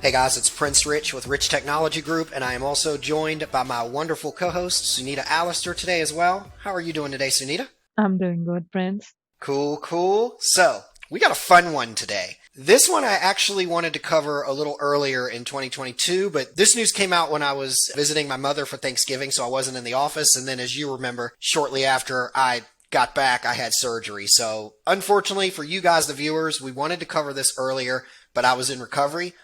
Hey guys, it's Prince Rich with Rich Technology Group, and I am also joined by my wonderful co-host, Sunita Allister, today as well. How are you doing today, Sunita? I'm doing good, Prince. Cool. So, we got a fun one today. This one I actually wanted to cover a little earlier in 2022, but this news came out when I was visiting my mother for Thanksgiving, so I wasn't in the office, and then as you remember, shortly after I got back, I had surgery. So, unfortunately for you guys, the viewers, we wanted to cover this earlier, but I was in recovery.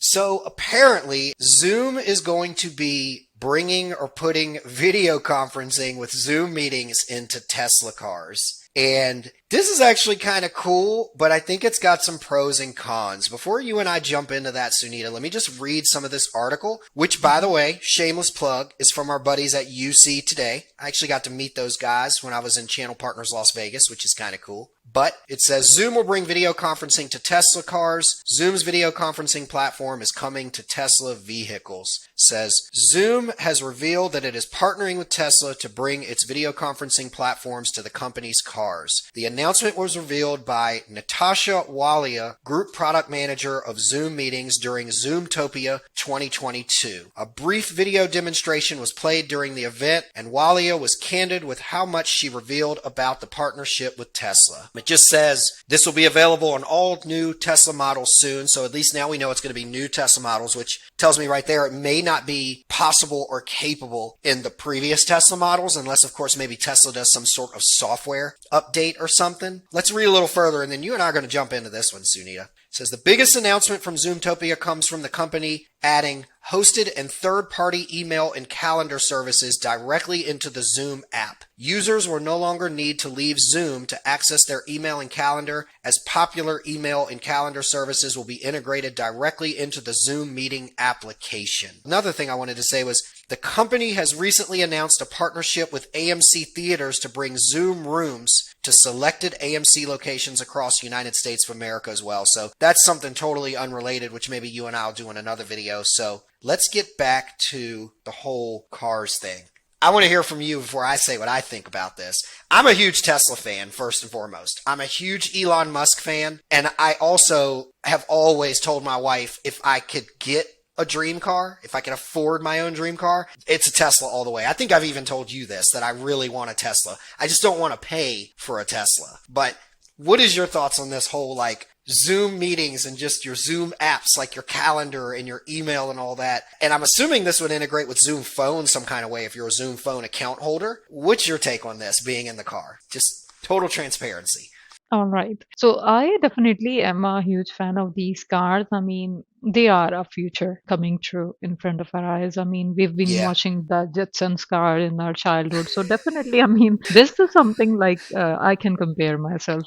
So apparently Zoom is going to be bringing or putting video conferencing with Zoom meetings into Tesla cars. And this is actually kind of cool, but I think it's got some pros and cons. Before you and I jump into that, Sunita, let me just read some of this article, which, by the way, shameless plug, is from our buddies at UC Today. I actually got to meet those guys when I was in Channel Partners Las Vegas, which is kind of cool. But it says Zoom will bring video conferencing to Tesla cars. Zoom's video conferencing platform is coming to Tesla vehicles. It says Zoom has revealed that it is partnering with Tesla to bring its video conferencing platforms to the company's cars. The announcement was revealed by Natasha Walia, Group Product Manager of Zoom Meetings during Zoomtopia 2022. A brief video demonstration was played during the event, and Walia was candid with how much she revealed about the partnership with Tesla. It just says this will be available on all new Tesla models soon, so at least now we know it's going to be new Tesla models, which tells me right there it may not be possible or capable in the previous Tesla models, unless of course maybe Tesla does some sort of software update or something. Let's read a little further, and then you and I are going to jump into this one, Sunita. It says the biggest announcement from Zoomtopia comes from the company adding hosted and third-party email and calendar services directly into the Zoom app. Users will no longer need to leave Zoom to access their email and calendar, as popular email and calendar services will be integrated directly into the Zoom meeting application. Another thing I wanted to say was the company has recently announced a partnership with AMC Theaters to bring Zoom Rooms to selected AMC locations across the United States of America as well. So that's something totally unrelated, which maybe you and I will do in another video. So let's get back to the whole cars thing. I want to hear from you before I say what I think about this. I'm a huge Tesla fan, first and foremost. I'm a huge Elon Musk fan, and I also have always told my wife if I could get a dream car, if I can afford my own dream car, it's a Tesla all the way. I think I've even told you this, that I really want a Tesla. I just don't want to pay for a Tesla. But what is your thoughts on this whole Zoom meetings and just your Zoom apps, like your calendar and your email and all that? And I'm assuming this would integrate with Zoom Phone some kind of way if you're a Zoom Phone account holder. What's your take on this being in the car? Just total transparency. All right. So I definitely am a huge fan of these cars. I mean, they are a future coming true in front of our eyes. I mean, we've been Yeah. watching the Jetsons car in our childhood. So definitely, I mean, this is something like I can compare myself.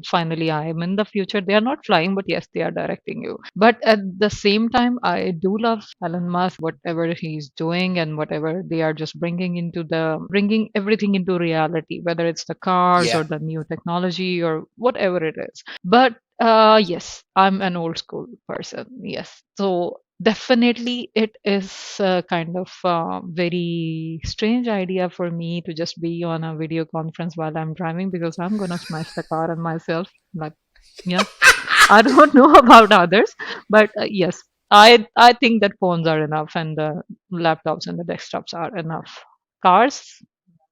Finally, I am in the future. They are not flying, but yes, they are directing you. But at the same time, I do love Elon Musk, whatever he's doing and whatever they are just bringing everything into reality, whether it's the cars Yeah. or the new technology or whatever it is. But yes, I'm an old school person. Yes. So definitely it is a kind of very strange idea for me to just be on a video conference while I'm driving because I'm gonna smash the car on myself. Like, yeah, I don't know about others, but yes, I think that phones are enough and the laptops and the desktops are enough. Cars?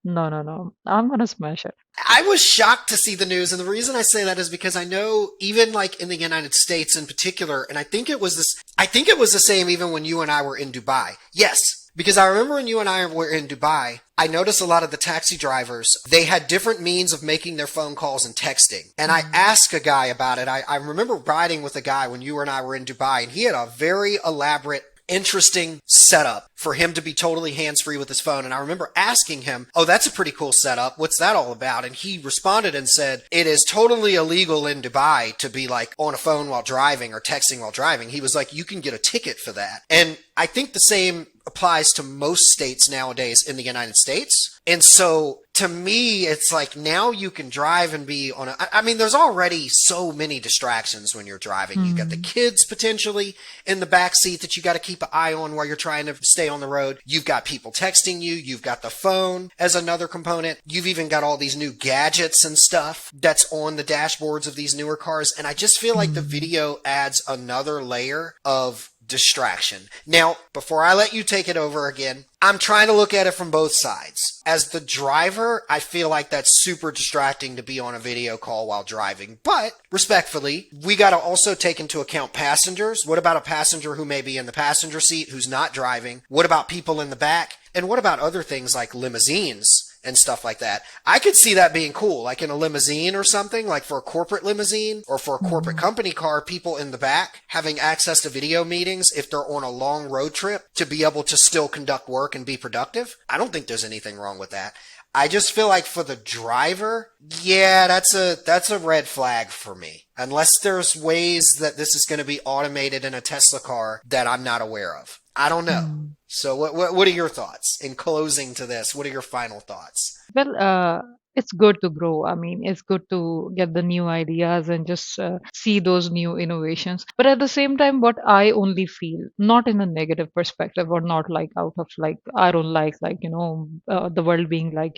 No. I'm gonna smash it. I was shocked to see the news, and the reason I say that is because I know even in the United States in particular, and I think it was the same even when you and I were in Dubai. Yes, because I remember when you and I were in Dubai, I noticed a lot of the taxi drivers, they had different means of making their phone calls and texting. And I asked a guy about it. I remember riding with a guy when you and I were in Dubai, and he had a very elaborate, interesting setup for him to be totally hands-free with his phone. And I remember asking him, oh, that's a pretty cool setup. What's that all about? And he responded and said, it is totally illegal in Dubai to be on a phone while driving or texting while driving. He was like, you can get a ticket for that. And I think the same applies to most states nowadays in the United States. And so to me, it's now you can drive and be on I mean, there's already so many distractions when you're driving. You got the kids potentially in the back seat that you got to keep an eye on while you're trying to stay on the road. You've got people texting you. You've got the phone as another component. You've even got all these new gadgets and stuff that's on the dashboards of these newer cars. And I just feel like the video adds another layer of distraction. Now, before I let you take it over again, I'm trying to look at it from both sides. As the driver, I feel like that's super distracting to be on a video call while driving. But respectfully, we got to also take into account passengers. What about a passenger who may be in the passenger seat who's not driving? What about people in the back? And what about other things like limousines and stuff like that? I could see that being cool, like in a limousine or something, like for a corporate limousine or for a corporate company car, people in the back having access to video meetings if they're on a long road trip to be able to still conduct work and be productive. I don't think there's anything wrong with that. I just feel like for the driver, yeah, that's a red flag for me. Unless there's ways that this is going to be automated in a Tesla car that I'm not aware of. I don't know. So what are your thoughts in closing to this? What are your final thoughts? Well, it's good to grow. I mean, it's good to get the new ideas and just see those new innovations. But at the same time, what I only feel, not in a negative perspective or not like out of like, I don't like, the world being like,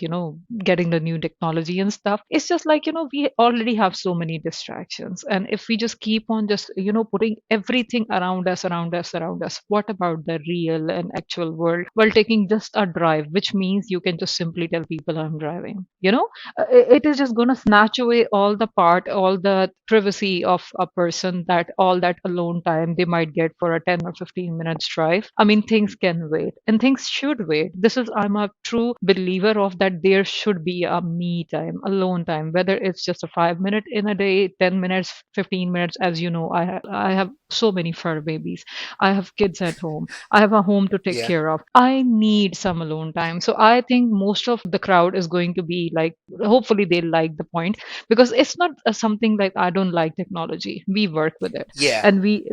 getting the new technology and stuff. It's just like, we already have so many distractions. And if we just keep on just, putting everything around us, what about the real and actual world? Well, taking just a drive, which means you can just simply tell people I'm driving, it is just going to snatch away all the privacy of a person, that all that alone time they might get for a 10 or 15 minutes drive. I mean, things can wait and things should wait. I'm a true believer of that. There should be a me time, alone time, whether it's just a 5 minute in a day, 10 minutes, 15 minutes. As you know, I have so many fur babies. I have kids at home. I have a home to take Yeah. care of. I need some alone time. So I think most of the crowd is going to be like, hopefully they like the point, because it's not something like I don't like technology. We work with it Yeah. and we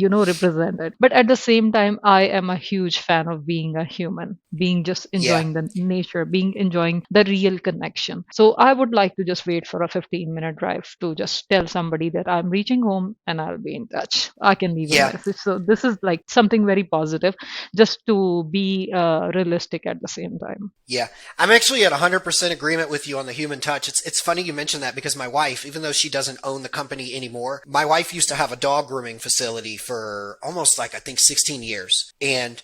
represent it. But at the same time, I am a huge fan of being a human, being just Yeah. enjoying the nature, being enjoying the real connection. So I would like to just wait for a 15-minute drive to just tell somebody that I'm reaching home and I'll be in touch. I can leave a Yeah. message. So this is like something very positive, just to be realistic at the same time. Yeah, I'm actually at 100% agreement with you on the human touch. It's funny you mentioned that because my wife, even though she doesn't own the company anymore, my wife used to have a dog grooming facility for almost like I think 16 years. And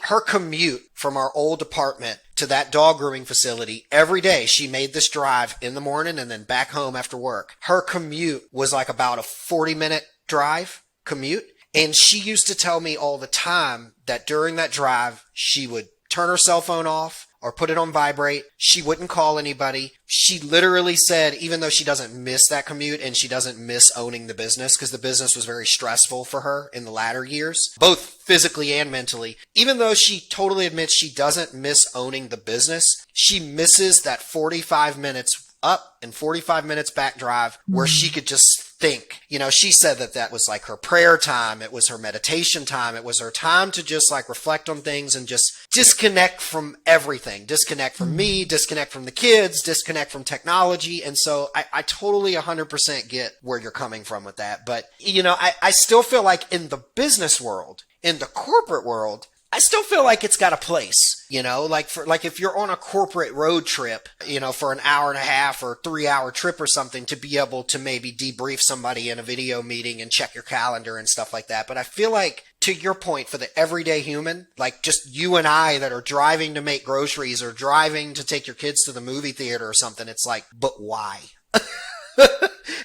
her commute from our old apartment to that dog grooming facility every day, she made this drive in the morning and then back home after work. Her commute was like about a 40-minute drive commute. And she used to tell me all the time that during that drive, she would turn her cell phone off or put it on vibrate. She wouldn't call anybody. She literally said, even though she doesn't miss that commute and she doesn't miss owning the business, because the business was very stressful for her in the latter years, both physically and mentally, even though she totally admits she doesn't miss owning the business, she misses that 45 minutes up and 45 minutes back drive where she could just think. She said that was like her prayer time. It was her meditation time. It was her time to just like reflect on things and just disconnect from everything. Disconnect from me, disconnect from the kids, disconnect from technology. And so I totally 100% get where you're coming from with that. But, I still feel like in the business world, in the corporate world, I still feel like it's got a place, like if you're on a corporate road trip, for an hour and a half or 3 hour trip or something, to be able to maybe debrief somebody in a video meeting and check your calendar and stuff like that. But I feel like, to your point, for the everyday human, like just you and I that are driving to make groceries or driving to take your kids to the movie theater or something, it's like, but why?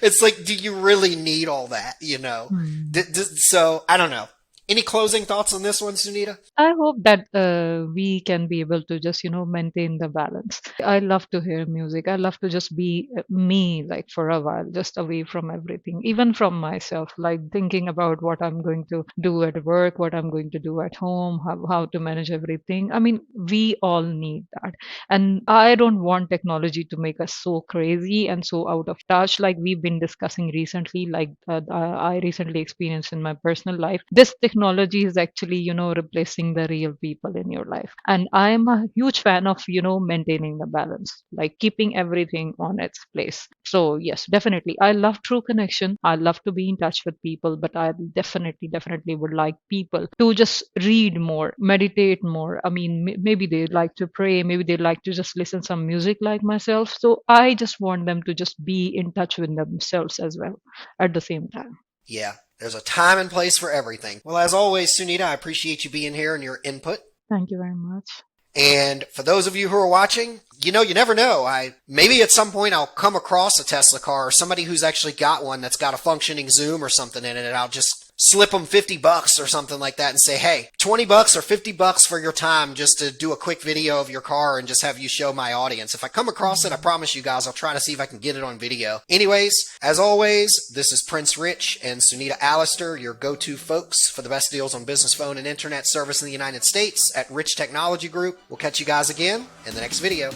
It's like, do you really need all that, So I don't know. Any closing thoughts on this one, Sunita? I hope that we can be able to just, maintain the balance. I love to hear music. I love to just be me, like for a while, just away from everything, even from myself, like thinking about what I'm going to do at work, what I'm going to do at home, how to manage everything. I mean, we all need that. And I don't want technology to make us so crazy and so out of touch, like we've been discussing recently, like I recently experienced in my personal life. This technology is actually, replacing the real people in your life. And I'm a huge fan of, maintaining the balance, like keeping everything on its place. So, yes, definitely. I love true connection. I love to be in touch with people, but I definitely would like people to just read more, meditate more. I mean, maybe they like to pray, maybe they like to just listen some music like myself. So I just want them to just be in touch with themselves as well at the same time. Yeah. There's a time and place for everything. Well, as always, Sunita, I appreciate you being here and your input. Thank you very much. And for those of you who are watching, you never know. Maybe at some point I'll come across a Tesla car or somebody who's actually got one that's got a functioning Zoom or something in it, and I'll just slip them $50 or something like that and say, hey, $20 or $50 for your time just to do a quick video of your car and just have you show my audience. If I come across it, I promise you guys, I'll try to see if I can get it on video. Anyways, as always, this is Prince Rich and Sunita Allister, your go-to folks for the best deals on business phone and internet service in the United States at Rich Technology Group. We'll catch you guys again in the next video.